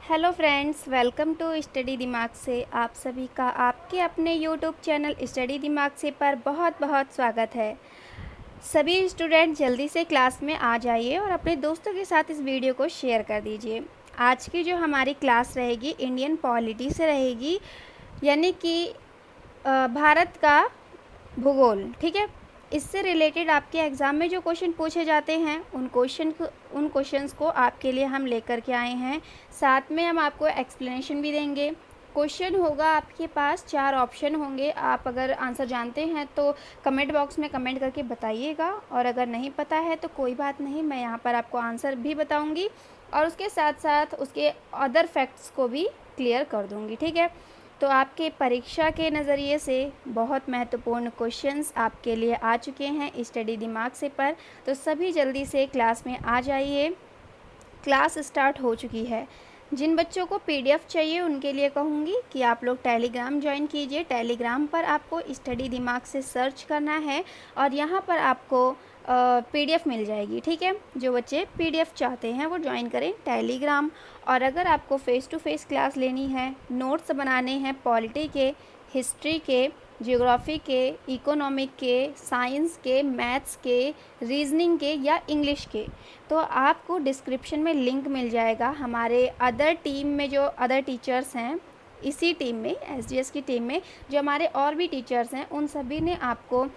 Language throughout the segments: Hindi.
Hello friends, welcome to study दिमाग से। आप सभी का आपके अपने यूट्यूब चैनल स्टडी दिमाग से पर बहुत बहुत स्वागत है। सभी स्टूडेंट जल्दी से क्लास में आ जाइए और अपने दोस्तों के साथ इस वीडियो को शेयर कर दीजिए। आज की जो हमारी क्लास रहेगी इंडियन पॉलिटी से रहेगी, यानी कि भारत का भूगोल। ठीक है, इससे रिलेटेड आपके एग्ज़ाम में जो क्वेश्चन पूछे जाते हैं उन क्वेश्चंस को आपके लिए हम लेकर के आए हैं। साथ में हम आपको एक्सप्लेनेशन भी देंगे। क्वेश्चन होगा आपके पास, 4 ऑप्शन होंगे। आप अगर आंसर जानते हैं तो कमेंट बॉक्स में कमेंट करके बताइएगा, और अगर नहीं पता है तो कोई बात नहीं, मैं यहाँ पर आपको आंसर भी बताऊँगी और उसके साथ साथ उसके अदर फैक्ट्स को भी क्लियर कर दूँगी। ठीक है, तो आपके परीक्षा के नज़रिए से बहुत महत्वपूर्ण क्वेश्चंस आपके लिए आ चुके हैं स्टडी दिमाग से पर। तो सभी जल्दी से क्लास में आ जाइए, क्लास स्टार्ट हो चुकी है। जिन बच्चों को पीडीएफ चाहिए उनके लिए कहूँगी कि आप लोग टेलीग्राम ज्वाइन कीजिए। टेलीग्राम पर आपको स्टडी दिमाग से सर्च करना है और यहाँ पर आपको पीडीएफ मिल जाएगी। ठीक है, जो बच्चे पीडीएफ चाहते हैं वो ज्वाइन करें टेलीग्राम। और अगर आपको फ़ेस टू फेस क्लास लेनी है, नोट्स बनाने हैं पॉलिटी के, हिस्ट्री के, ज्योग्राफी के, इकोनॉमिक के, साइंस के, मैथ्स के, रीजनिंग के या इंग्लिश के, तो आपको डिस्क्रिप्शन में लिंक मिल जाएगा। हमारे अदर टीम में जो अदर टीचर्स हैं, इसी टीम में एसडीएस की टीम में जो हमारे और भी टीचर्स हैं, उन सभी ने आपको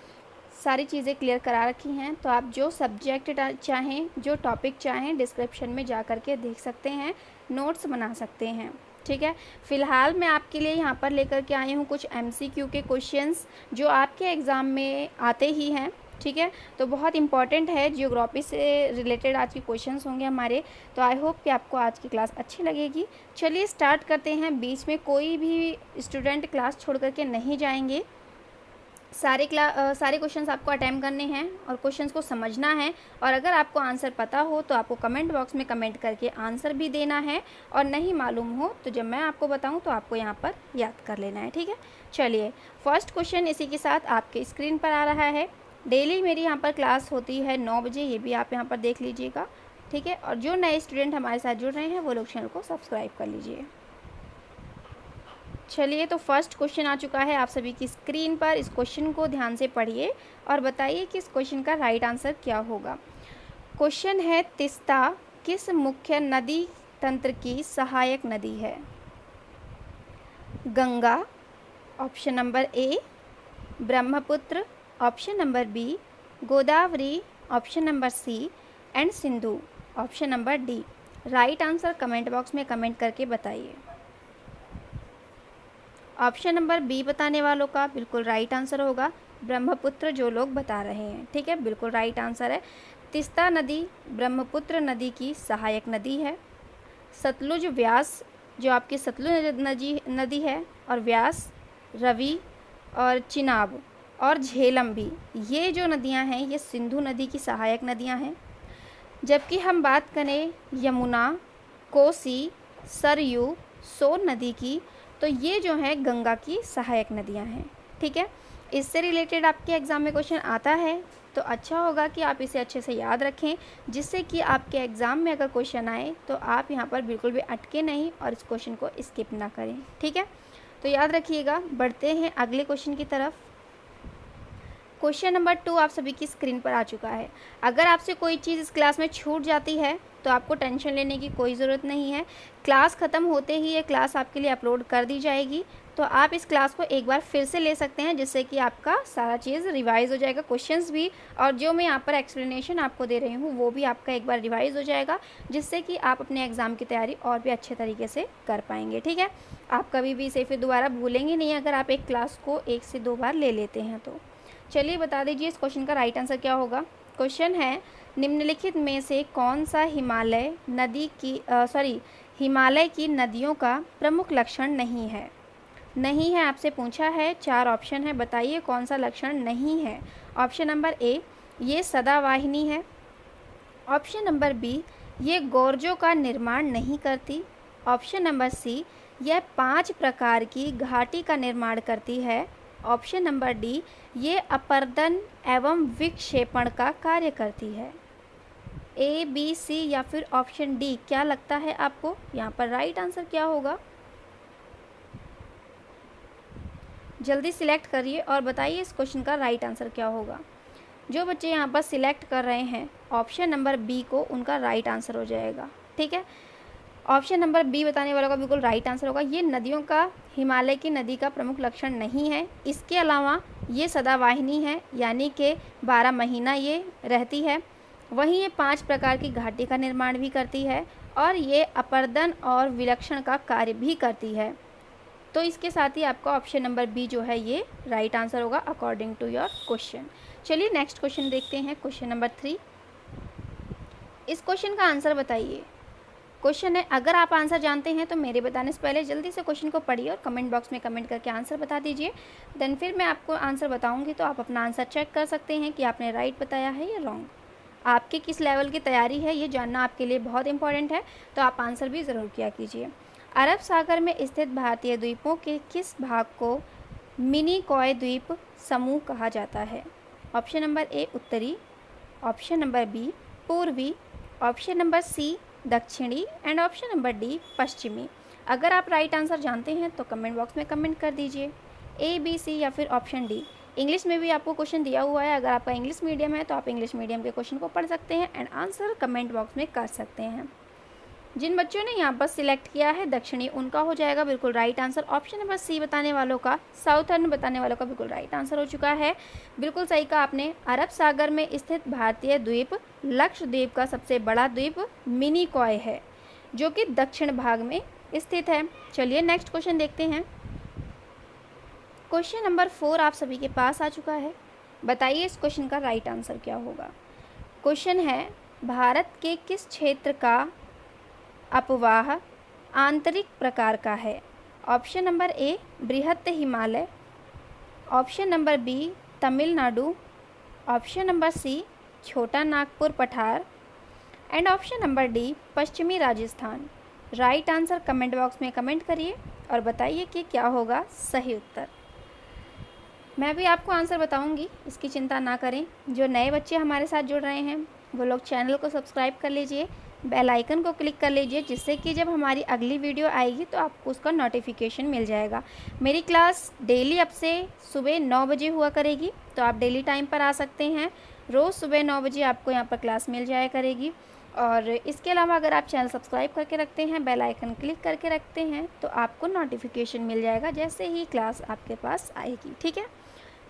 सारी चीज़ें क्लियर करा रखी हैं। तो आप जो सब्जेक्ट चाहें, जो टॉपिक चाहें, डिस्क्रिप्शन में जा कर के देख सकते हैं, नोट्स बना सकते हैं। ठीक है, फ़िलहाल मैं आपके लिए यहाँ पर लेकर के आई हूँ कुछ एमसीक्यू के क्वेश्चंस जो आपके एग्ज़ाम में आते ही हैं। ठीक है, तो बहुत इंपॉर्टेंट है, जियोग्राफी से रिलेटेड आज के क्वेश्चंस होंगे हमारे। तो आई होप कि आपको आज की क्लास अच्छी लगेगी। चलिए स्टार्ट करते हैं। बीच में कोई भी स्टूडेंट क्लास छोड़ करके नहीं जाएंगे। सारे क्वेश्चंस आपको अटेम्प्ट करने हैं और क्वेश्चंस को समझना है। और अगर आपको आंसर पता हो तो आपको कमेंट बॉक्स में कमेंट करके आंसर भी देना है, और नहीं मालूम हो तो जब मैं आपको बताऊं तो आपको यहाँ पर याद कर लेना है। ठीक है, चलिए फर्स्ट क्वेश्चन इसी के साथ आपके स्क्रीन पर आ रहा है। डेली मेरी यहाँ पर क्लास होती है 9 बजे, ये भी आप यहाँ पर देख लीजिएगा। ठीक है, और जो नए स्टूडेंट हमारे साथ जुड़ रहे हैं वो लोग चैनल को सब्सक्राइब कर लीजिए। चलिए, तो फर्स्ट क्वेश्चन आ चुका है आप सभी की स्क्रीन पर। इस क्वेश्चन को ध्यान से पढ़िए और बताइए कि इस क्वेश्चन का राइट आंसर क्या होगा। क्वेश्चन है, तीस्ता किस मुख्य नदी तंत्र की सहायक नदी है? Ganga, option number A, Brahmaputra, option number B, Godavari, option number C, and Sindhu, option number D. Right answer comment box में कमेंट करके बताइए। ऑप्शन नंबर बी बताने वालों का बिल्कुल राइट आंसर होगा ब्रह्मपुत्र, जो लोग बता रहे हैं। ठीक है, बिल्कुल राइट आंसर है। तीस्ता नदी ब्रह्मपुत्र नदी की सहायक नदी है। सतलुज व्यास, जो आपकी सतलुज नदी है, और व्यास, रवि और चिनाब और झेलम भी, ये जो नदियां हैं ये सिंधु नदी की सहायक नदियां हैं। जबकि हम बात करें यमुना, कोसी, सरयू, सोन नदी की, तो ये जो है गंगा की सहायक नदियां हैं। ठीक है, इससे रिलेटेड आपके एग्ज़ाम में क्वेश्चन आता है तो अच्छा होगा कि आप इसे अच्छे से याद रखें, जिससे कि आपके एग्ज़ाम में अगर क्वेश्चन आए तो आप यहाँ पर बिल्कुल भी अटके नहीं और इस क्वेश्चन को स्किप ना करें। ठीक है, तो याद रखिएगा। बढ़ते हैं अगले क्वेश्चन की तरफ। क्वेश्चन नंबर 2 आप सभी की स्क्रीन पर आ चुका है। अगर आपसे कोई चीज़ इस क्लास में छूट जाती है तो आपको टेंशन लेने की कोई ज़रूरत नहीं है। क्लास ख़त्म होते ही ये क्लास आपके लिए अपलोड कर दी जाएगी, तो आप इस क्लास को एक बार फिर से ले सकते हैं, जिससे कि आपका सारा चीज़ रिवाइज़ हो जाएगा, क्वेश्चंस भी, और जो मैं यहाँ पर एक्सप्लेनेशन आपको दे रही हूँ वो भी आपका एक बार रिवाइज़ हो जाएगा, जिससे कि आप अपने एग्ज़ाम की तैयारी और भी अच्छे तरीके से कर पाएंगे। ठीक है, आप कभी भी इसे फिर दोबारा भूलेंगे नहीं अगर आप एक क्लास को 1 से 2 बार ले लेते हैं तो। चलिए बता दीजिए इस क्वेश्चन का राइट आंसर क्या होगा। क्वेश्चन है, निम्नलिखित में से कौन सा हिमालय की नदियों का प्रमुख लक्षण नहीं है? नहीं है आपसे पूछा है, 4 ऑप्शन है, बताइए कौन सा लक्षण नहीं है। ऑप्शन नंबर ए, ये सदावाहिनी है। ऑप्शन नंबर बी, ये गोर्जों का निर्माण नहीं करती। ऑप्शन नंबर सी, यह 5 प्रकार की घाटी का निर्माण करती है। ऑप्शन नंबर डी, ये अपर्दन एवं विक्षेपण का कार्य करती है। ए, बी, सी या फिर ऑप्शन डी, क्या लगता है आपको यहाँ पर राइट आंसर क्या होगा? जल्दी सिलेक्ट करिए और बताइए इस क्वेश्चन का राइट आंसर क्या होगा। जो बच्चे यहाँ पर सिलेक्ट कर रहे हैं ऑप्शन नंबर बी को, उनका राइट आंसर हो जाएगा। ठीक है, ऑप्शन नंबर बी बताने वालों का बिल्कुल राइट आंसर होगा। ये नदियों का, हिमालय की नदी का प्रमुख लक्षण नहीं है। इसके अलावा ये सदावाहिनी है, यानी कि 12 महीना ये रहती है। वहीं ये 5 प्रकार की घाटी का निर्माण भी करती है और ये अपर्दन और विलक्षण का कार्य भी करती है। तो इसके साथ ही आपका ऑप्शन नंबर बी जो है ये राइट आंसर होगा अकॉर्डिंग टू योर क्वेश्चन। चलिए नेक्स्ट क्वेश्चन देखते हैं, क्वेश्चन नंबर 3। इस क्वेश्चन का आंसर बताइए। क्वेश्चन है, अगर आप आंसर जानते हैं तो मेरे बताने से पहले जल्दी से क्वेश्चन को पढ़िए और कमेंट बॉक्स में कमेंट करके आंसर बता दीजिए। देन फिर मैं आपको आंसर बताऊंगी तो आप अपना आंसर चेक कर सकते हैं कि आपने राइट बताया है या रॉन्ग। आपके किस लेवल की तैयारी है ये जानना आपके लिए बहुत इंपॉर्टेंट है, तो आप आंसर भी ज़रूर किया कीजिए। अरब सागर में स्थित भारतीय द्वीपों के किस भाग को मिनिकॉय द्वीप समूह कहा जाता है? ऑप्शन नंबर ए उत्तरी, ऑप्शन नंबर बी पूर्वी, ऑप्शन नंबर सी दक्षिणी एंड ऑप्शन नंबर डी पश्चिमी। अगर आप राइट आंसर जानते हैं तो कमेंट बॉक्स में कमेंट कर दीजिए, ए, बी, सी या फिर ऑप्शन डी। इंग्लिश में भी आपको क्वेश्चन दिया हुआ है, अगर आपका इंग्लिश मीडियम है तो आप इंग्लिश मीडियम के क्वेश्चन को पढ़ सकते हैं एंड आंसर कमेंट बॉक्स में कर सकते हैं। जिन बच्चों ने यहाँ पर सिलेक्ट किया है दक्षिणी, उनका हो जाएगा बिल्कुल right answer. Option number C बताने वालों का, साउथर्न बताने वालों का बिल्कुल राइट आंसर हो चुका है। बिल्कुल सही कहा आपने। अरब सागर में स्थित भारतीय द्वीप लक्षद्वीप का सबसे बड़ा द्वीप मिनिकॉय है, जो कि दक्षिण भाग में स्थित है। चलिए नेक्स्ट क्वेश्चन देखते हैं। क्वेश्चन नंबर 4 आप सभी के पास आ चुका है। बताइए इस क्वेश्चन का राइट आंसर क्या होगा। क्वेश्चन है, भारत के किस क्षेत्र का अपवाह आंतरिक प्रकार का है? ऑप्शन नंबर ए बृहत Himalaya, option number B Tamil Nadu, option number C Chota Nagpur पठार एंड ऑप्शन नंबर डी पश्चिमी Rajasthan. Right answer comment box में कमेंट करिए और बताइए कि क्या होगा सही उत्तर। मैं भी आपको आंसर बताऊंगी, इसकी चिंता ना करें। जो नए बच्चे हमारे साथ जुड़ रहे हैं वो लोग चैनल को सब्सक्राइब कर लीजिए, बेल आइकन को क्लिक कर लीजिए, जिससे कि जब हमारी अगली वीडियो आएगी तो आपको उसका नोटिफिकेशन मिल जाएगा। मेरी क्लास डेली अब से सुबह 9 बजे हुआ करेगी, तो आप डेली टाइम पर आ सकते हैं। रोज़ सुबह 9 बजे आपको यहाँ पर क्लास मिल जाया करेगी। और इसके अलावा अगर आप चैनल सब्सक्राइब करके रखते हैं, बेल आइकन क्लिक करके रखते हैं, तो आपको नोटिफिकेशन मिल जाएगा जैसे ही क्लास आपके पास आएगी। ठीक है,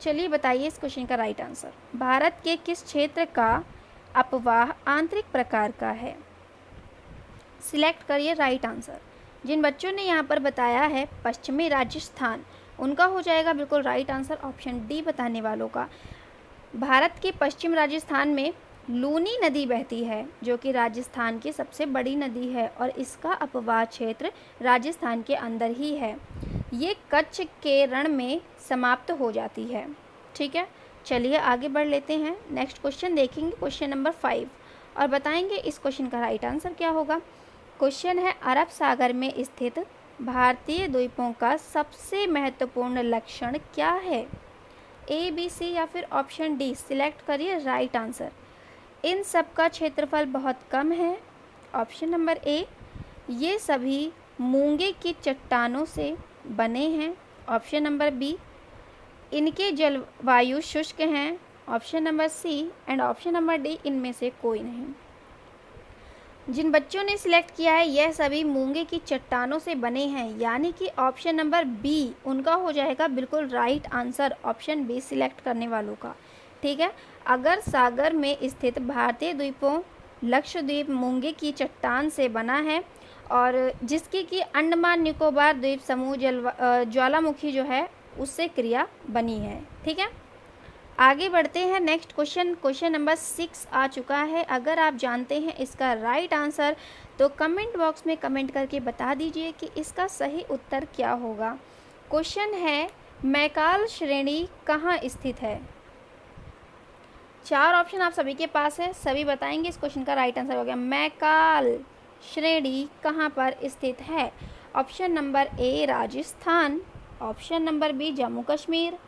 चलिए बताइए इस क्वेश्चन का राइट आंसर। भारत के किस क्षेत्र का अपवाह आंतरिक प्रकार का है? सिलेक्ट करिए राइट आंसर। जिन बच्चों ने यहाँ पर बताया है पश्चिमी राजस्थान, उनका हो जाएगा बिल्कुल राइट आंसर ऑप्शन डी बताने वालों का। भारत के पश्चिम राजस्थान में लूनी नदी बहती है, जो कि राजस्थान की सबसे बड़ी नदी है और इसका अपवाह क्षेत्र राजस्थान के अंदर ही है। ये कच्छ के रण में समाप्त हो जाती है। ठीक है, चलिए आगे बढ़ लेते हैं। नेक्स्ट क्वेश्चन देखेंगे, क्वेश्चन नंबर 5, और बताएंगे इस क्वेश्चन का राइट आंसर क्या होगा। क्वेश्चन है, अरब सागर में स्थित भारतीय द्वीपों का सबसे महत्वपूर्ण लक्षण क्या है? ए, बी, सी या फिर ऑप्शन डी। सिलेक्ट करिए राइट आंसर। इन सब का क्षेत्रफल बहुत कम है। ऑप्शन नंबर ए, ये सभी मूंगे की चट्टानों से बने हैं। ऑप्शन नंबर बी, इनके जलवायु शुष्क हैं। Option number C and option number D, इनमें से कोई नहीं। जिन बच्चों ने सिलेक्ट किया है यह सभी मूंगे की चट्टानों से बने हैं, यानी कि ऑप्शन नंबर बी उनका हो जाएगा बिल्कुल right answer, option B select करने वालों का। ठीक है, अगर सागर में स्थित भारतीय द्वीपों लक्षद्वीप मूंगे की चट्टान से बना है और जिसकी कि अंडमान निकोबार द्वीप समूह ज्वालामुखी जो है उससे क्रिया बनी है। ठीक है, आगे बढ़ते हैं। नेक्स्ट क्वेश्चन, क्वेश्चन नंबर 6 आ चुका है। अगर आप जानते हैं इसका राइट आंसर तो कमेंट बॉक्स में कमेंट करके बता दीजिए कि इसका सही उत्तर क्या होगा। क्वेश्चन है, मैकाल श्रेणी कहाँ स्थित है? 4 ऑप्शन आप सभी के पास है, सभी बताएंगे इस क्वेश्चन का राइट आंसर हो गया। मैकाल श्रेणी कहाँ पर स्थित है? Option number A Rajasthan, option number B Jammu Kashmir,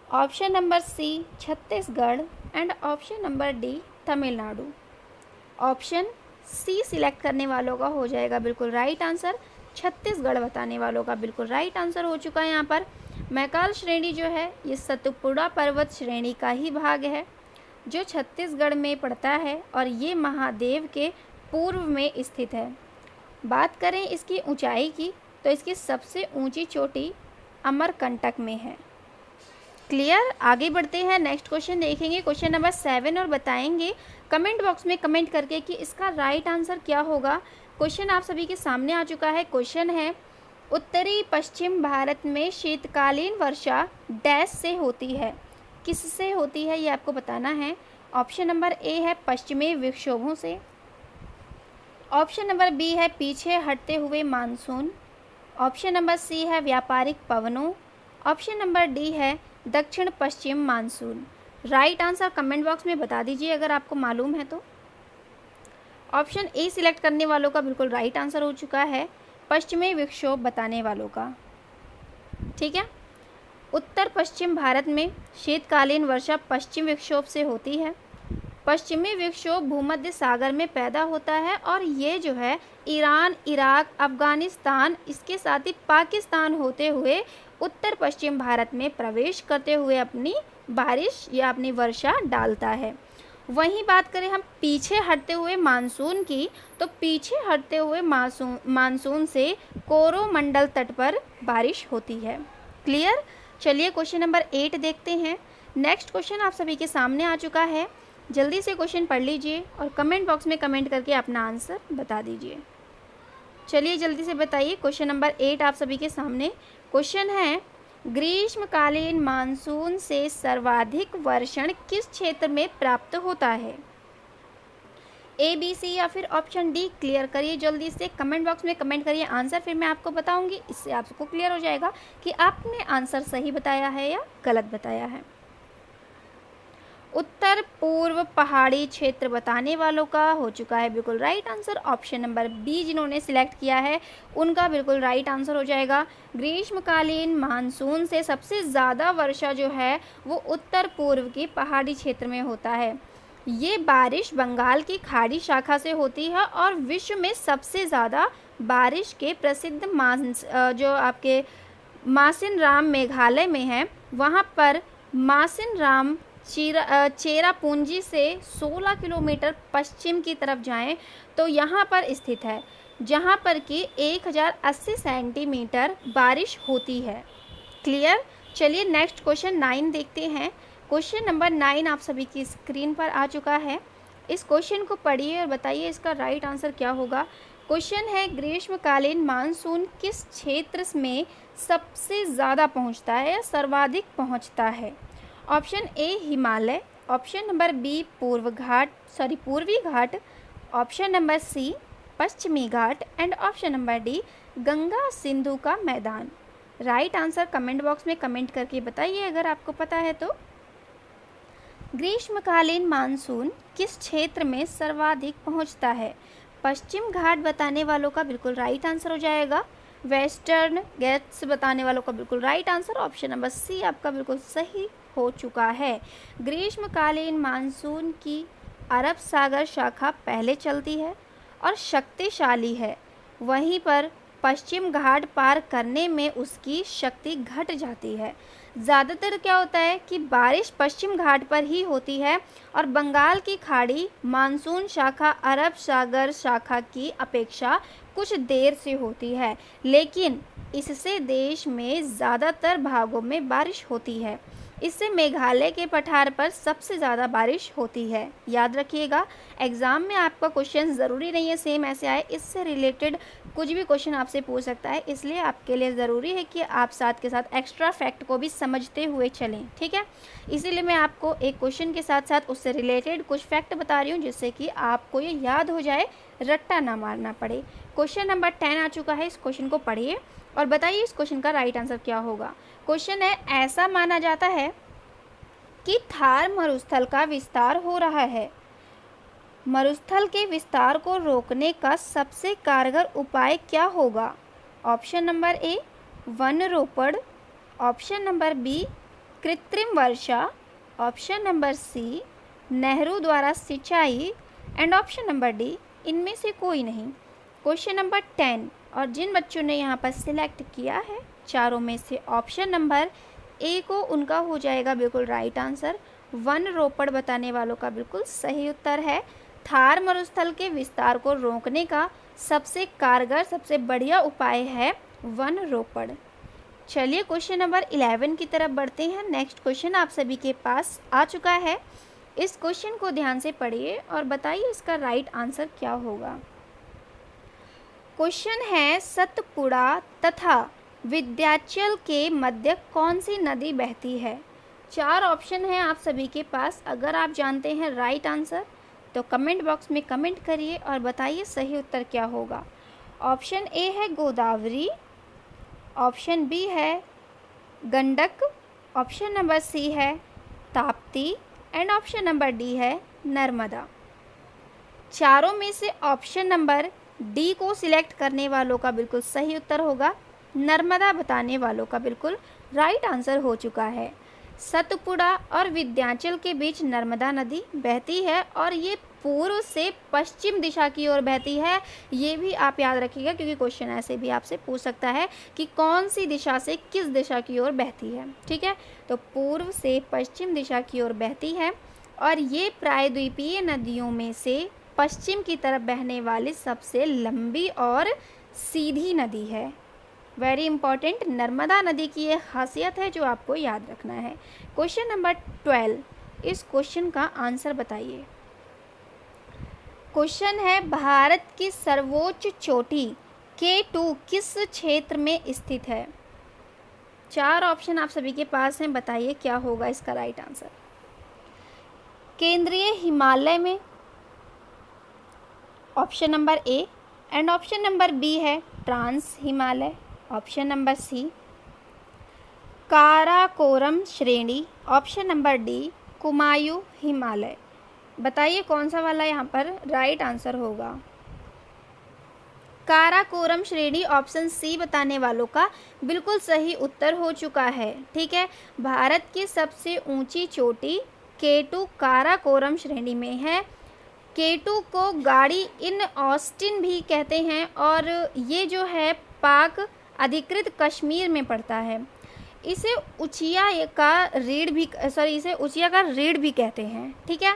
option number C Chhattisgarh and option number D Tamil Nadu. Option C select करने वालों का हो जाएगा बिल्कुल राइट आंसर। छत्तीसगढ़ बताने वालों का बिल्कुल राइट आंसर हो चुका है यहाँ पर। मैकाल श्रेणी जो है ये सतपुड़ा पर्वत श्रेणी का ही भाग है जो छत्तीसगढ़ में पड़ता है और ये महादेव के पूर्व में स्थित है। बात करें इसकी ऊंचाई की तो इसकी सबसे ऊंची चोटी अमरकंटक में है। क्लियर, आगे बढ़ते हैं, नेक्स्ट क्वेश्चन देखेंगे, क्वेश्चन नंबर 7, और बताएंगे कमेंट बॉक्स में कमेंट करके कि इसका राइट आंसर क्या होगा। क्वेश्चन आप सभी के सामने आ चुका है। क्वेश्चन है उत्तरी पश्चिम भारत में शीतकालीन वर्षा डैश से होती है, किससे होती है ये आपको बताना है। ऑप्शन नंबर ए है पश्चिमी विक्षोभों से, ऑप्शन नंबर बी है पीछे हटते हुए मानसून, ऑप्शन नंबर सी है व्यापारिक पवनों, ऑप्शन नंबर डी है दक्षिण पश्चिम monsoon. Right answer comment box में बता दीजिए अगर आपको मालूम है तो। ऑप्शन ए सिलेक्ट करने वालों का बिल्कुल राइट आंसर हो चुका है, पश्चिमी विक्षोभ बताने वालों का। ठीक है, उत्तर पश्चिम भारत में शीतकालीन वर्षा पश्चिम विक्षोभ से होती है। पश्चिमी विक्षोभ भूमध्य सागर में पैदा होता है और ये जो है ईरान, इराक, अफगानिस्तान, इसके साथ ही पाकिस्तान होते हुए उत्तर पश्चिम भारत में प्रवेश करते हुए अपनी बारिश या अपनी वर्षा डालता है। वहीं बात करें हम पीछे हटते हुए मानसून की, तो पीछे हटते हुए मानसून से कोरोमंडल तट पर बारिश होती है। क्लियर, चलिए क्वेश्चन नंबर 8 देखते हैं। नेक्स्ट क्वेश्चन आप सभी के सामने आ चुका है, जल्दी से क्वेश्चन पढ़ लीजिए और कमेंट बॉक्स में कमेंट करके अपना आंसर बता दीजिए। चलिए जल्दी से बताइए, क्वेश्चन नंबर 8 आप सभी के सामने। क्वेश्चन है ग्रीष्मकालीन मानसून से सर्वाधिक वर्षण किस क्षेत्र में प्राप्त होता है, ए, बी, सी या फिर ऑप्शन डी। क्लियर करिए जल्दी से, कमेंट बॉक्स में कमेंट करिए आंसर, फिर मैं आपको बताऊंगी। इससे आपको क्लियर हो जाएगा कि आपने आंसर सही बताया है या गलत बताया है। उत्तर पूर्व पहाड़ी क्षेत्र बताने वालों का हो चुका है बिल्कुल right answer. Option number B जिन्होंने सिलेक्ट किया है उनका बिल्कुल राइट आंसर हो जाएगा। ग्रीष्मकालीन मानसून से सबसे ज़्यादा वर्षा जो है वो उत्तर पूर्व की पहाड़ी क्षेत्र में होता है। ये बारिश बंगाल की खाड़ी शाखा से होती है और विश्व में सबसे ज़्यादा बारिश के प्रसिद्ध जो आपके मासिनराम मेघालय में है, वहाँ पर मासिनराम चेरापूंजी से 16 किलोमीटर पश्चिम की तरफ जाएं तो यहाँ पर स्थित है, जहाँ पर कि 1080 सेंटीमीटर बारिश होती है। क्लियर, चलिए नेक्स्ट क्वेश्चन 9 देखते हैं। क्वेश्चन नंबर 9 आप सभी की स्क्रीन पर आ चुका है। इस क्वेश्चन को पढ़िए और बताइए इसका राइट आंसर क्या होगा। क्वेश्चन है ग्रीष्मकालीन मानसून किस क्षेत्र में सबसे ज़्यादा पहुँचता है या सर्वाधिक पहुँचता है। Option A Himalaya, option number B पूर्वी घाट, ऑप्शन नंबर सी पश्चिमी घाट and option number D Ganga Sindhu का मैदान। राइट आंसर कमेंट बॉक्स में कमेंट करके बताइए अगर आपको पता है तो। ग्रीष्मकालीन मानसून किस क्षेत्र में सर्वाधिक पहुंचता है, पश्चिम घाट बताने वालों का बिल्कुल राइट आंसर हो जाएगा। वेस्टर्न घाट्स बताने वालों का बिल्कुल right answer, option number C आपका बिल्कुल सही हो चुका है। ग्रीष्मकालीन मानसून की अरब सागर शाखा पहले चलती है और शक्तिशाली है, वहीं पर पश्चिम घाट पार करने में उसकी शक्ति घट जाती है। ज़्यादातर क्या होता है कि बारिश पश्चिम घाट पर ही होती है और बंगाल की खाड़ी मानसून शाखा अरब सागर शाखा की अपेक्षा कुछ देर से होती है, लेकिन इससे देश में ज़्यादातर भागों में बारिश होती है। इससे मेघालय के पठार पर सबसे ज़्यादा बारिश होती है। याद रखिएगा, एग्ज़ाम में आपका क्वेश्चन ज़रूरी नहीं है सेम ऐसे आए, इससे रिलेटेड कुछ भी क्वेश्चन आपसे पूछ सकता है, इसलिए आपके लिए ज़रूरी है कि आप साथ के साथ एक्स्ट्रा फैक्ट को भी समझते हुए चलें। ठीक है, इसीलिए मैं आपको एक क्वेश्चन के साथ साथ उससे रिलेटेड कुछ फैक्ट बता रही हूँ जिससे कि आपको ये याद हो जाए, रट्टा ना मारना पड़े। क्वेश्चन नंबर 10 आ चुका है, इस क्वेश्चन को पढ़िए और बताइए इस क्वेश्चन का राइट आंसर क्या होगा। क्वेश्चन है ऐसा माना जाता है कि थार मरुस्थल का विस्तार हो रहा है, मरुस्थल के विस्तार को रोकने का सबसे कारगर उपाय क्या होगा। ऑप्शन नंबर ए वन रोपण, ऑप्शन नंबर बी कृत्रिम वर्षा, ऑप्शन नंबर सी नेहरू द्वारा सिंचाई एंड ऑप्शन नंबर डी, इनमें से कोई नहीं। क्वेश्चन नंबर 10, और जिन बच्चों ने यहाँ पर सिलेक्ट किया है चारों में से ऑप्शन नंबर ए को, उनका हो जाएगा बिल्कुल राइट आंसर। वन रोपड़ बताने वालों का बिल्कुल सही उत्तर है। थार मरुस्थल के विस्तार को रोकने का सबसे कारगर, सबसे बढ़िया उपाय है वन रोपड़। चलिए क्वेश्चन नंबर 11 की तरफ बढ़ते हैं। नेक्स्ट क्वेश्चन आप सभी के पास आ चुका है। इस क्वेश्चन को ध्यान से पढ़िए और बताइए इसका राइट आंसर क्या होगा। क्वेश्चन है, सतपुड़ा तथा विंध्याचल के मध्य कौन सी नदी बहती है? 4 ऑप्शन हैं आप सभी के पास। अगर आप जानते हैं राइट आंसर तो कमेंट बॉक्स में कमेंट करिए और बताइए सही उत्तर क्या होगा। ऑप्शन ए है गोदावरी, ऑप्शन बी है गंडक, ऑप्शन नंबर सी है Tapti and option number D है नर्मदा। चारों में से ऑप्शन नंबर डी को सिलेक्ट करने वालों का बिल्कुल सही उत्तर होगा नर्मदा बताने वालों का बिल्कुल राइट आंसर हो चुका है। सतपुड़ा और विंध्याचल के बीच नर्मदा नदी बहती है और ये पूर्व से पश्चिम दिशा की ओर बहती है। ये भी आप याद रखिएगा क्योंकि क्वेश्चन ऐसे भी आपसे पूछ सकता है कि कौन सी दिशा से किस दिशा की ओर बहती है। ठीक है, तो पूर्व से पश्चिम दिशा की ओर बहती है और ये प्रायद्वीपीय नदियों में से पश्चिम की तरफ बहने वाली सबसे लंबी और सीधी नदी है। वेरी इंपॉर्टेंट, नर्मदा नदी की ये खासियत है जो आपको याद रखना है। क्वेश्चन नंबर 12, इस क्वेश्चन का आंसर बताइए। क्वेश्चन है, भारत की सर्वोच्च चोटी K2 किस क्षेत्र में स्थित है? 4 ऑप्शन आप सभी के पास हैं, बताइए क्या होगा इसका राइट आंसर। केंद्रीय हिमालय में, option number A, and option number B है trans Himalaya, option number C Karakoram श्रेणी, option number D Kumaon Himalaya. बताइए कौन सा वाला यहाँ पर राइट आंसर होगा। काराकोरम श्रेणी ऑप्शन सी बताने वालों का बिल्कुल सही उत्तर हो चुका है। ठीक है, भारत की सबसे ऊंची चोटी K2 काराकोरम श्रेणी में है। K2 को गाड़ी इन ऑस्टिन भी कहते हैं और ये जो है पाक अधिकृत कश्मीर में पड़ता है। इसे उचिया का रीढ़ भी कहते हैं। ठीक है,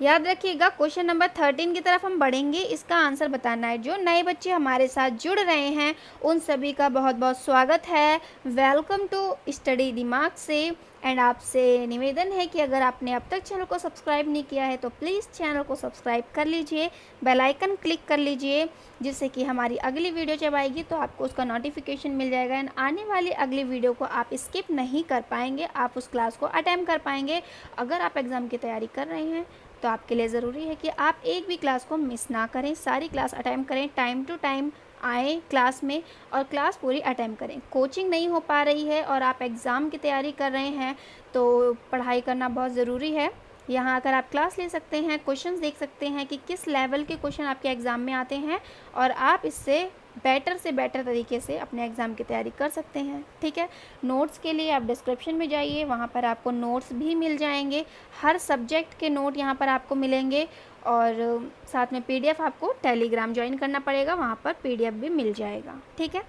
याद रखिएगा। क्वेश्चन नंबर 13 की तरफ हम बढ़ेंगे, इसका आंसर बताना है। जो नए बच्चे हमारे साथ जुड़ रहे हैं उन सभी का बहुत बहुत स्वागत है। वेलकम टू स्टडी दिमाग से। एंड आपसे निवेदन है कि अगर आपने अब तक चैनल को सब्सक्राइब नहीं किया है तो प्लीज़ चैनल को सब्सक्राइब कर लीजिए, बेल आइकन क्लिक कर लीजिए, जिससे कि हमारी अगली वीडियो जब आएगी तो आपको उसका नोटिफिकेशन मिल जाएगा एंड आने वाली अगली वीडियो को आप स्किप नहीं कर पाएंगे, आप उस क्लास को अटेम्प्ट कर पाएंगे। अगर आप एग्ज़ाम की तैयारी कर रहे हैं तो आपके लिए ज़रूरी है कि आप एक भी क्लास को मिस ना करें, सारी क्लास अटेम्प्ट करें, टाइम टू टाइम आए क्लास में और क्लास पूरी अटेम्प्ट करें। कोचिंग नहीं हो पा रही है और आप एग्ज़ाम की तैयारी कर रहे हैं तो पढ़ाई करना बहुत ज़रूरी है। यहाँ आकर आप क्लास ले सकते हैं, क्वेश्चंस देख सकते हैं कि किस लेवल के क्वेश्चन आपके एग्ज़ाम में आते हैं और आप इससे बेटर से बेटर तरीके से अपने एग्ज़ाम की तैयारी कर सकते हैं। ठीक है, नोट्स के लिए आप डिस्क्रिप्शन में जाइए, वहाँ पर आपको नोट्स भी मिल जाएंगे। हर सब्जेक्ट के नोट यहाँ पर आपको मिलेंगे और साथ में PDF आपको टेलीग्राम ज्वाइन करना पड़ेगा, वहाँ पर PDF भी मिल जाएगा। ठीक है,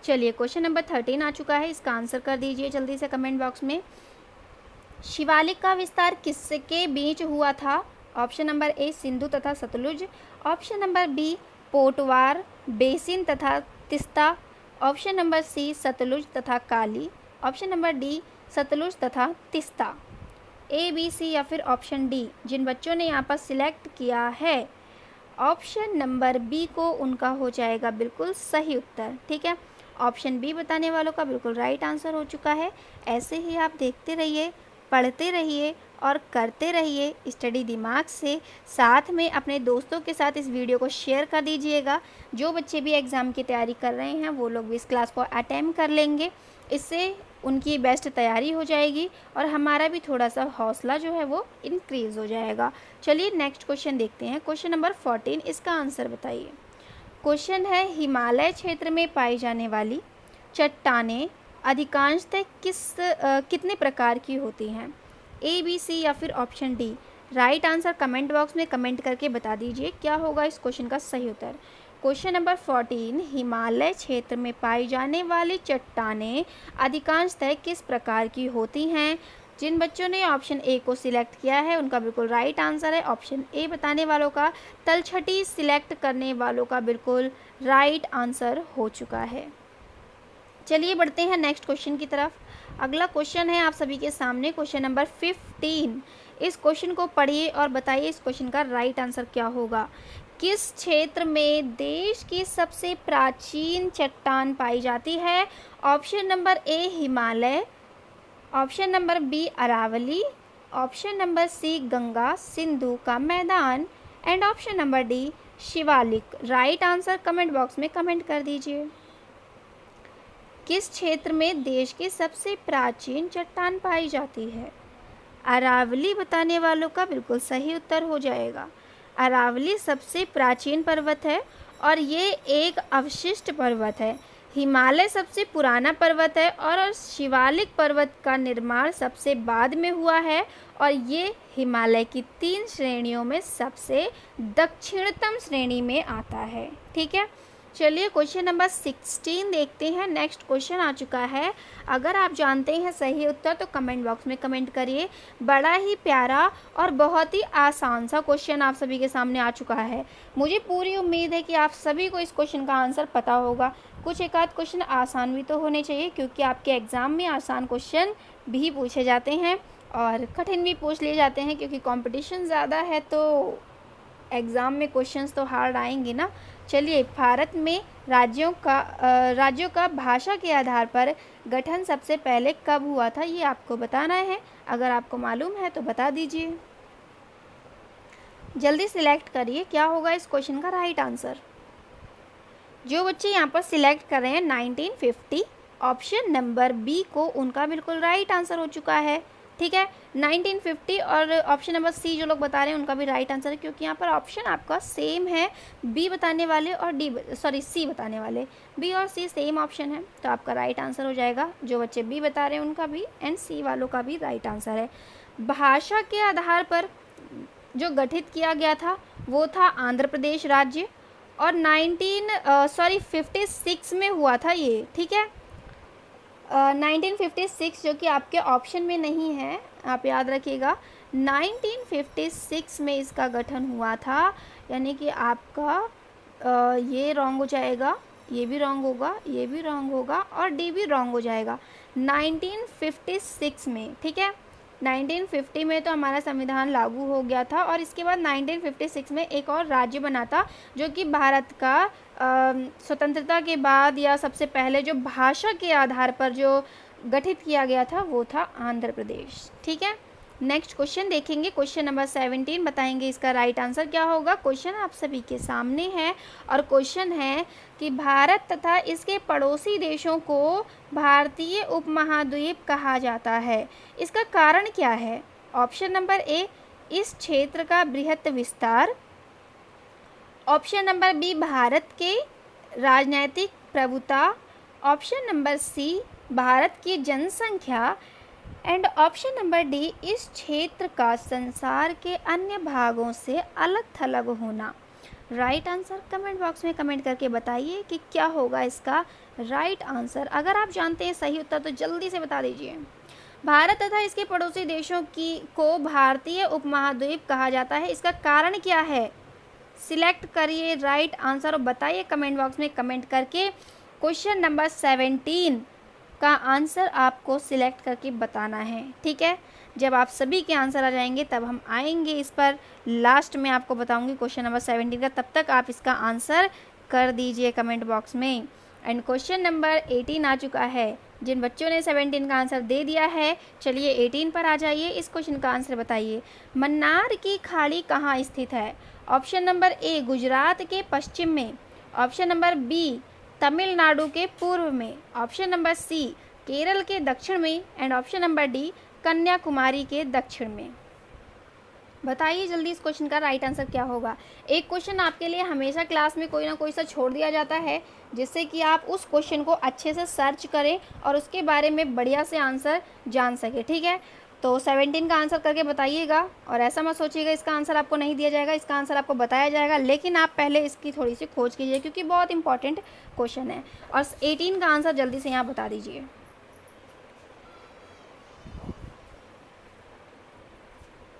चलिए क्वेश्चन नंबर 13 आ चुका है, इसका आंसर कर दीजिए जल्दी से कमेंट बॉक्स में। शिवालिक का विस्तार किसके बीच हुआ था? ऑप्शन नंबर ए सिंधु तथा Satluj, option number B Potwar basin तथा Teesta, option number C Satluj तथा Kali, option number D Satluj तथा तिस्ता। A, B, C या फिर ऑप्शन डी। जिन बच्चों ने यहाँ पर सिलेक्ट किया है ऑप्शन नंबर बी को, उनका हो जाएगा बिल्कुल सही उत्तर। ठीक है, ऑप्शन बी बताने वालों का बिल्कुल राइट आंसर हो चुका है। ऐसे ही आप देखते रहिए, पढ़ते रहिए और करते रहिए स्टडी दिमाग से। साथ में अपने दोस्तों के साथ इस वीडियो को शेयर कर दीजिएगा। जो बच्चे भी एग्ज़ाम की तैयारी कर रहे हैं वो लोग भी इस क्लास को अटेम्प्ट कर लेंगे, इससे उनकी बेस्ट तैयारी हो जाएगी और हमारा भी थोड़ा सा हौसला जो है वो इंक्रीज़ हो जाएगा। चलिए नेक्स्ट क्वेश्चन देखते हैं। क्वेश्चन नंबर 14, इसका आंसर बताइए। क्वेश्चन है, हिमालय क्षेत्र में पाई जाने वाली चट्टानें अधिकांशतः कितने प्रकार की होती हैं? A, B, C या फिर option D. Right answer comment box में कमेंट करके बता दीजिए क्या होगा इस क्वेश्चन का सही उत्तर। क्वेश्चन नंबर 14, हिमालय क्षेत्र में पाई जाने वाली चट्टानें अधिकांशतः किस प्रकार की होती हैं। जिन बच्चों ने ऑप्शन ए को सिलेक्ट किया है उनका बिल्कुल राइट आंसर है ऑप्शन ए। बताने वालों का तलछटी सिलेक्ट करने वालों का बिल्कुल राइट आंसर हो चुका है। चलिए बढ़ते हैं नेक्स्ट क्वेश्चन की तरफ। अगला क्वेश्चन है आप सभी के सामने क्वेश्चन नंबर 15। इस क्वेश्चन को पढ़िए और बताइए इस क्वेश्चन का राइट आंसर क्या होगा। किस क्षेत्र में देश की सबसे प्राचीन चट्टान पाई जाती है। Option number A Himalaya, option number B Aravalli, option number C Ganga Sindhu का मैदान and option number D Shivalik. Right answer comment box में कमेंट कर दीजिए। किस क्षेत्र में देश की सबसे प्राचीन चट्टान पाई जाती है। अरावली बताने वालों का बिल्कुल सही उत्तर हो जाएगा। अरावली सबसे प्राचीन पर्वत है और ये एक अवशिष्ट पर्वत है। हिमालय सबसे पुराना पर्वत है और शिवालिक पर्वत का निर्माण सबसे बाद में हुआ है और ये हिमालय की 3 श्रेणियों में सबसे दक्षिणतम श्रेणी में आता है। ठीक है, चलिए क्वेश्चन नंबर 16 देखते हैं। नेक्स्ट क्वेश्चन आ चुका है। अगर आप जानते हैं सही उत्तर तो कमेंट बॉक्स में कमेंट करिए। बड़ा ही प्यारा और बहुत ही आसान सा क्वेश्चन आप सभी के सामने आ चुका है। मुझे पूरी उम्मीद है कि आप सभी को इस क्वेश्चन का आंसर पता होगा। कुछ एक आध क्वेश्चन आसान भी तो होने चाहिए क्योंकि आपके एग्ज़ाम में आसान क्वेश्चन भी पूछे जाते हैं और कठिन भी पूछ लिए जाते हैं क्योंकि कंपटीशन ज़्यादा है तो एग्ज़ाम में क्वेश्चंस तो हार्ड आएंगे ना। चलिए, भारत में राज्यों का भाषा के आधार पर गठन सबसे पहले कब हुआ था ये आपको बताना है। अगर आपको मालूम है तो बता दीजिए। जल्दी सिलेक्ट करिए क्या होगा इस क्वेश्चन का राइट आंसर। जो बच्चे यहाँ पर सिलेक्ट कर रहे हैं 1950 ऑप्शन नंबर बी को उनका बिल्कुल राइट आंसर हो चुका है। ठीक है, 1950 और ऑप्शन नंबर सी जो लोग बता रहे हैं उनका भी राइट आंसर है क्योंकि यहाँ पर ऑप्शन आपका सेम है। बी बताने वाले और सी बताने वाले, बी और सी सेम ऑप्शन है तो आपका राइट आंसर हो जाएगा। जो बच्चे बी बता रहे हैं उनका भी एंड सी वालों का भी राइट आंसर है। भाषा के आधार पर जो गठित किया गया था वो था आंध्र प्रदेश राज्य और 56 में हुआ था ये। ठीक है, 1956 जो कि आपके ऑप्शन में नहीं है, आप याद रखिएगा 1956 में इसका गठन हुआ था। यानी कि आपका ये रॉन्ग हो जाएगा, ये भी रॉन्ग होगा, ये भी रॉन्ग होगा और डी भी रॉन्ग हो जाएगा 1956 में। ठीक है, 1950 में तो हमारा संविधान लागू हो गया था और इसके बाद 1956 में एक और राज्य बना था जो कि भारत का स्वतंत्रता के बाद या सबसे पहले जो भाषा के आधार पर जो गठित किया गया था वो था आंध्र प्रदेश। ठीक है, नेक्स्ट क्वेश्चन देखेंगे। क्वेश्चन नंबर 17 बताएंगे इसका राइट आंसर क्या होगा। क्वेश्चन आप सभी के सामने है और क्वेश्चन है कि भारत तथा इसके पड़ोसी देशों को भारतीय उपमहाद्वीप कहा जाता है, इसका कारण क्या है। ऑप्शन नंबर ए इस क्षेत्र का बृहत विस्तार, ऑप्शन नंबर बी भारत के राजनैतिक प्रभुता, ऑप्शन नंबर सी भारत की जनसंख्या एंड ऑप्शन नंबर डी इस क्षेत्र का संसार के अन्य भागों से अलग थलग होना। राइट आंसर कमेंट बॉक्स में कमेंट करके बताइए कि क्या होगा इसका राइट आंसर। अगर आप जानते हैं सही उत्तर तो जल्दी से बता दीजिए। भारत तथा इसके पड़ोसी देशों को भारतीय उपमहाद्वीप कहा जाता है, इसका कारण क्या है। सिलेक्ट करिए राइट आंसर और बताइए कमेंट बॉक्स में कमेंट करके। क्वेश्चन नंबर 17 का आंसर आपको सिलेक्ट करके बताना है। ठीक है, जब आप सभी के आंसर आ जाएंगे तब हम आएंगे इस पर, लास्ट में आपको बताऊंगी क्वेश्चन नंबर 17 का, तब तक आप इसका आंसर कर दीजिए कमेंट बॉक्स में। एंड क्वेश्चन नंबर 18 आ चुका है। जिन बच्चों ने 17 का आंसर दे दिया है चलिए 18 पर आ जाइए। इस क्वेश्चन का आंसर बताइए। मन्नार की खाड़ी कहाँ स्थित है। ऑप्शन नंबर ए गुजरात के पश्चिम में, ऑप्शन नंबर बी तमिलनाडु के पूर्व में, ऑप्शन नंबर सी केरल के दक्षिण में and option number D Kanyakumari के दक्षिण में। बताइए जल्दी इस क्वेश्चन का राइट आंसर क्या होगा। एक क्वेश्चन आपके लिए हमेशा क्लास में कोई ना कोई सा छोड़ दिया जाता है जिससे कि आप उस क्वेश्चन को अच्छे से सर्च करें और उसके बारे में बढ़िया से आंसर जान सके। ठीक है, तो 17 का आंसर करके बताइएगा, और ऐसा मत सोचिएगा इसका आंसर आपको नहीं दिया जाएगा, इसका आंसर आपको बताया जाएगा, लेकिन आप पहले इसकी थोड़ी सी खोज कीजिए क्योंकि बहुत इंपॉर्टेंट क्वेश्चन है। और 18 का आंसर जल्दी से यहाँ बता दीजिए।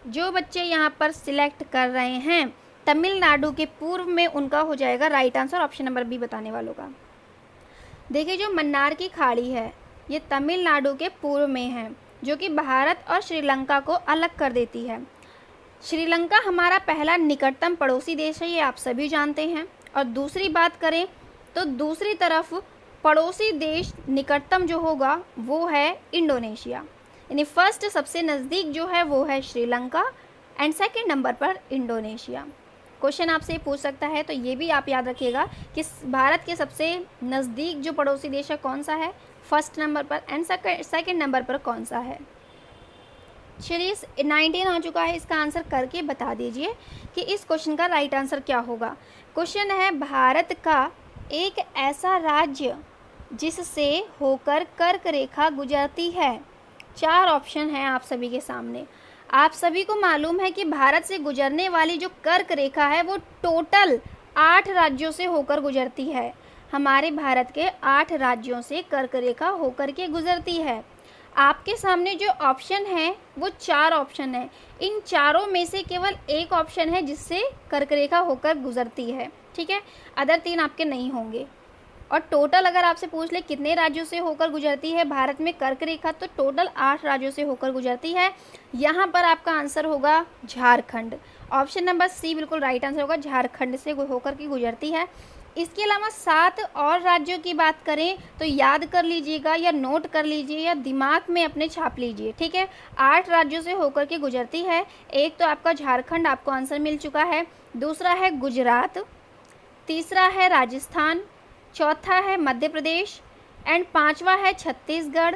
जो बच्चे यहाँ पर सिलेक्ट कर रहे हैं तमिलनाडु के पूर्व में, उनका हो जाएगा right answer option number B बताने वालों का। देखिए जो मन्नार की खाड़ी है ये तमिलनाडु के पूर्व में है, जो कि भारत और श्रीलंका को अलग कर देती है। श्रीलंका हमारा पहला निकटतम पड़ोसी देश है, ये आप सभी जानते हैं। और दूसरी बात करें तो दूसरी तरफ पड़ोसी देश निकटतम जो होगा वो है इंडोनेशिया, यानी फर्स्ट सबसे नज़दीक जो है वो है श्रीलंका एंड सेकंड नंबर पर इंडोनेशिया। क्वेश्चन आपसे पूछ सकता है, तो ये भी आप याद रखिएगा कि भारत के सबसे नज़दीक जो पड़ोसी देश है कौन सा है, फर्स्ट नंबर पर, एंड सेकंड नंबर पर कौन सा है। चलिए 19 आ चुका है, इसका आंसर करके बता दीजिए कि इस क्वेश्चन का राइट आंसर क्या होगा। क्वेश्चन है भारत का एक ऐसा राज्य जिससे होकर कर्क रेखा गुजरती है। 4 ऑप्शन हैं आप सभी के सामने। आप सभी को मालूम है कि भारत से गुजरने वाली जो कर्क रेखा है वो टोटल 8 राज्यों से होकर गुजरती है। हमारे भारत के 8 राज्यों से कर्क रेखा होकर के गुजरती है। आपके सामने जो ऑप्शन है वो 4 ऑप्शन है, इन चारों में से केवल एक ऑप्शन है जिससे कर्क रेखा होकर गुजरती है, ठीक है। अदर 3 आपके नहीं होंगे। और टोटल अगर आपसे पूछ ले कितने राज्यों से होकर गुजरती है भारत में कर्क रेखा, तो टोटल 8 राज्यों से होकर गुजरती है। यहाँ पर आपका आंसर होगा झारखंड। ऑप्शन नंबर सी बिल्कुल राइट आंसर होगा, झारखंड से होकर के गुजरती है। इसके अलावा 7 और राज्यों की बात करें तो याद कर लीजिएगा या नोट कर लीजिए या दिमाग में अपने छाप लीजिए, ठीक है। 8 राज्यों से होकर के गुजरती है। एक तो आपका झारखंड, आपको आंसर मिल चुका है। दूसरा है गुजरात, तीसरा है राजस्थान, चौथा है मध्य प्रदेश एंड 5वां है छत्तीसगढ़,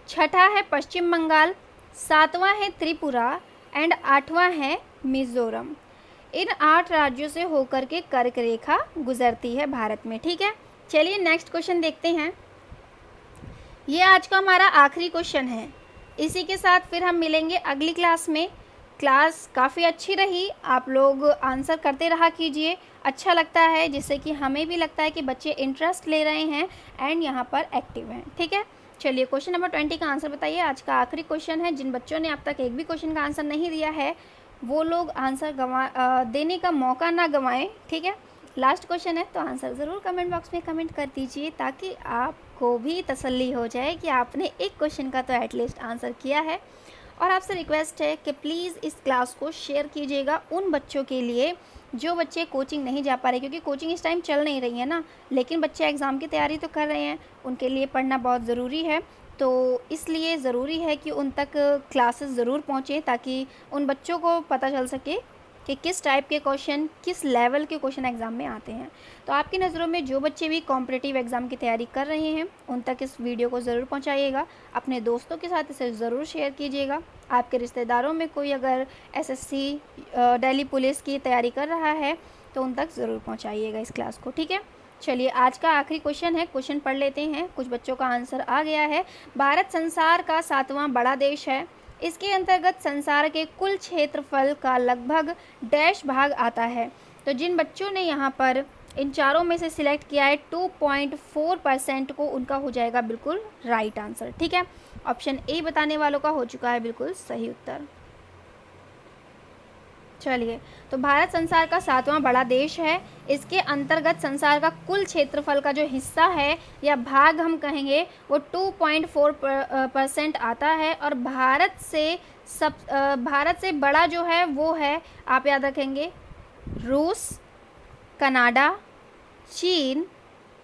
छठा है पश्चिम बंगाल, 7वां है त्रिपुरा एंड 8वां है मिज़ोरम। इन 8 राज्यों से होकर के कर्क रेखा गुजरती है भारत में, ठीक है। चलिए नेक्स्ट क्वेश्चन देखते हैं। ये आज का हमारा आखिरी क्वेश्चन है। इसी के साथ फिर हम मिलेंगे अगली क्लास में। क्लास काफ़ी अच्छी रही, आप लोग आंसर करते रहा कीजिए, अच्छा लगता है, जिससे कि हमें भी लगता है कि बच्चे इंटरेस्ट ले रहे हैं एंड यहाँ पर एक्टिव हैं, ठीक है। चलिए क्वेश्चन नंबर 20 का आंसर बताइए। आज का आखिरी क्वेश्चन है। जिन बच्चों ने अब तक एक भी क्वेश्चन का आंसर नहीं दिया है वो लोग आंसर देने का मौका ना गंवाएं, ठीक है। लास्ट क्वेश्चन है तो आंसर ज़रूर कमेंट बॉक्स में कमेंट कर दीजिए, ताकि आपको भी तसल्ली हो जाए कि आपने एक क्वेश्चन का तो एटलीस्ट आंसर किया है। और आपसे रिक्वेस्ट है कि प्लीज़ इस क्लास को शेयर कीजिएगा उन बच्चों के लिए जो बच्चे कोचिंग नहीं जा पा रहे, क्योंकि कोचिंग इस टाइम चल नहीं रही है ना, लेकिन बच्चे एग्ज़ाम की तैयारी तो कर रहे हैं, उनके लिए पढ़ना बहुत ज़रूरी है। तो इसलिए ज़रूरी है कि उन तक क्लासेस ज़रूर पहुँचें, ताकि उन बच्चों को पता चल सके कि किस टाइप के क्वेश्चन, किस लेवल के क्वेश्चन एग्ज़ाम में आते हैं। तो आपकी नज़रों में जो बच्चे भी कॉम्पिटिटिव एग्ज़ाम की तैयारी कर रहे हैं उन तक इस वीडियो को ज़रूर पहुंचाइएगा। अपने दोस्तों के साथ इसे ज़रूर शेयर कीजिएगा। आपके रिश्तेदारों में कोई अगर एसएससी, दिल्ली पुलिस की तैयारी कर रहा है तो उन तक ज़रूर पहुँचाइएगा इस क्लास को, ठीक है। चलिए आज का आखिरी क्वेश्चन है, क्वेश्चन पढ़ लेते हैं। कुछ बच्चों का आंसर आ गया है। भारत संसार का 7वां बड़ा देश है। इसके अंतर्गत संसार के कुल क्षेत्रफल का लगभग डैश भाग आता है। तो जिन बच्चों ने यहाँ पर इन चारों में से सिलेक्ट किया है 2.4% को, उनका हो जाएगा बिल्कुल राइट आंसर, ठीक है। ऑप्शन ए बताने वालों का हो चुका है बिल्कुल सही उत्तर। चलिए, तो भारत संसार का 7वां बड़ा देश है। इसके अंतर्गत संसार का कुल क्षेत्रफल का जो हिस्सा है या भाग हम कहेंगे वो 2.4% आता है। और भारत से बड़ा जो है वो है, आप याद रखेंगे, रूस, कनाडा, चीन,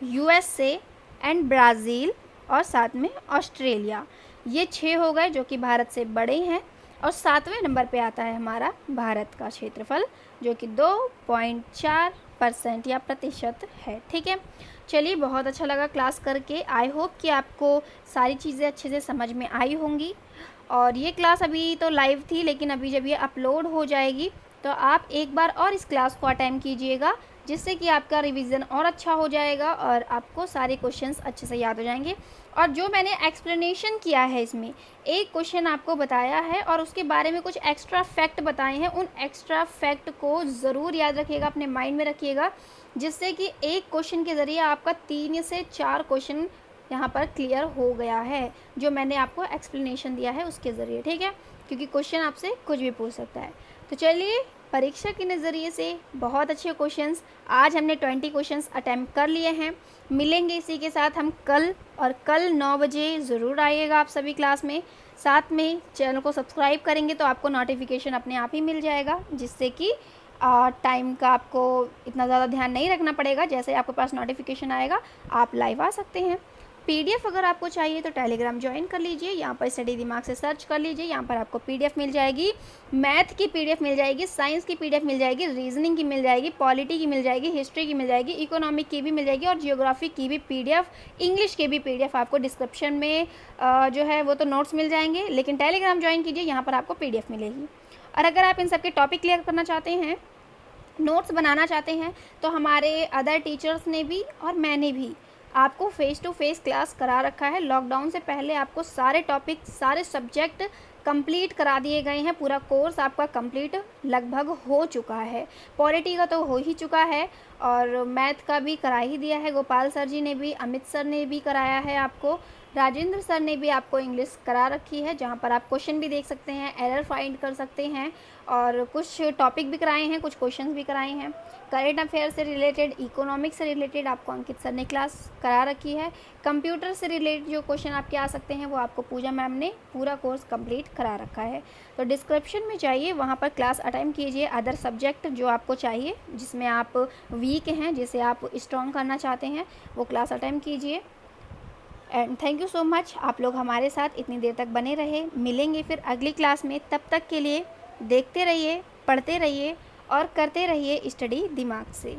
यूएसए एंड ब्राज़ील और साथ में ऑस्ट्रेलिया। ये 6 हो गए जो कि भारत से बड़े हैं। और 7वें नंबर पे आता है हमारा भारत का क्षेत्रफल, जो कि 2.4% या प्रतिशत है, ठीक है। चलिए, बहुत अच्छा लगा क्लास करके। आई होप कि आपको सारी चीज़ें अच्छे से समझ में आई होंगी। और ये क्लास अभी तो लाइव थी, लेकिन अभी जब ये अपलोड हो जाएगी तो आप एक बार और इस क्लास को अटेंड कीजिएगा, जिससे कि आपका रिवीजन और अच्छा हो जाएगा और आपको सारे क्वेश्चंस अच्छे से याद हो जाएंगे। और जो मैंने एक्सप्लेनेशन किया है, इसमें एक क्वेश्चन आपको बताया है और उसके बारे में कुछ एक्स्ट्रा फैक्ट बताए हैं, उन एक्स्ट्रा फैक्ट को ज़रूर याद रखिएगा, अपने माइंड में रखिएगा, जिससे कि एक क्वेश्चन के ज़रिए आपका 3 से 4 क्वेश्चन यहाँ पर क्लियर हो गया है, जो मैंने आपको एक्सप्लेनेशन दिया है उसके ज़रिए, ठीक है, क्योंकि क्वेश्चन आपसे कुछ भी पूछ सकता है। तो चलिए, परीक्षा के नज़रिए से बहुत अच्छे क्वेश्चंस आज हमने 20 क्वेश्चंस अटैम्प्ट कर लिए हैं। मिलेंगे इसी के साथ हम कल, और कल 9 बजे ज़रूर आइएगा आप सभी क्लास में। साथ में चैनल को सब्सक्राइब करेंगे तो आपको नोटिफिकेशन अपने आप ही मिल जाएगा, जिससे कि टाइम का आपको इतना ज़्यादा ध्यान नहीं रखना पड़ेगा। जैसे आपके पास नोटिफिकेशन आएगा आप लाइव आ सकते हैं। पीडीएफ अगर आपको चाहिए तो टेलीग्राम ज्वाइन कर लीजिए, यहाँ पर स्टडी दिमाग से सर्च कर लीजिए, यहाँ पर आपको पीडीएफ मिल जाएगी, मैथ की पीडीएफ मिल जाएगी, साइंस की पीडीएफ मिल जाएगी, रीजनिंग की मिल जाएगी, पॉलिटी की मिल जाएगी, हिस्ट्री की मिल जाएगी, इकोनॉमिक की भी मिल जाएगी और जियोग्राफी की भी पीडीएफ, इंग्लिश की भी पीडीएफ आपको डिस्क्रिप्शन में जो है वो तो नोट्स मिल जाएंगे, लेकिन टेलीग्राम ज्वाइन कीजिए, यहाँ पर आपको पीडीएफ मिलेगी। और अगर आप इन सबके टॉपिक क्लियर करना चाहते हैं, नोट्स बनाना चाहते हैं, तो हमारे अदर टीचर्स ने भी और मैंने भी आपको फेस टू फेस क्लास करा रखा है। लॉकडाउन से पहले आपको सारे टॉपिक, सारे सब्जेक्ट कंप्लीट करा दिए गए हैं। पूरा कोर्स आपका कंप्लीट लगभग हो चुका है। पॉलिटी का तो हो ही चुका है और मैथ का भी करा ही दिया है। गोपाल सर जी ने भी, अमित सर ने भी कराया है आपको, राजेंद्र सर ने भी आपको इंग्लिश करा रखी है, जहाँ पर आप क्वेश्चन भी देख सकते हैं, एरर फाइंड कर सकते हैं, और कुछ टॉपिक भी कराए हैं, कुछ क्वेश्चंस भी कराए हैं। करेंट अफेयर से रिलेटेड, इकोनॉमिक्स से रिलेटेड आपको अंकित सर ने क्लास करा रखी है। कंप्यूटर से रिलेटेड जो क्वेश्चन आपके आ सकते हैं वो आपको पूजा मैम ने पूरा कोर्स कंप्लीट करा रखा है। तो डिस्क्रिप्शन में जाइए, वहाँ पर क्लास अटेंड कीजिए। अदर सब्जेक्ट जो आपको चाहिए, जिसमें आप वीक हैं, जिसे आप स्ट्रॉन्ग करना चाहते हैं, वो क्लास अटेंड कीजिए। And thank you so much, आप लोग हमारे साथ इतनी देर तक बने रहे। मिलेंगे फिर अगली क्लास में, तब तक के लिए देखते रहिए, पढ़ते रहिए और करते रहिए स्टडी दिमाग से।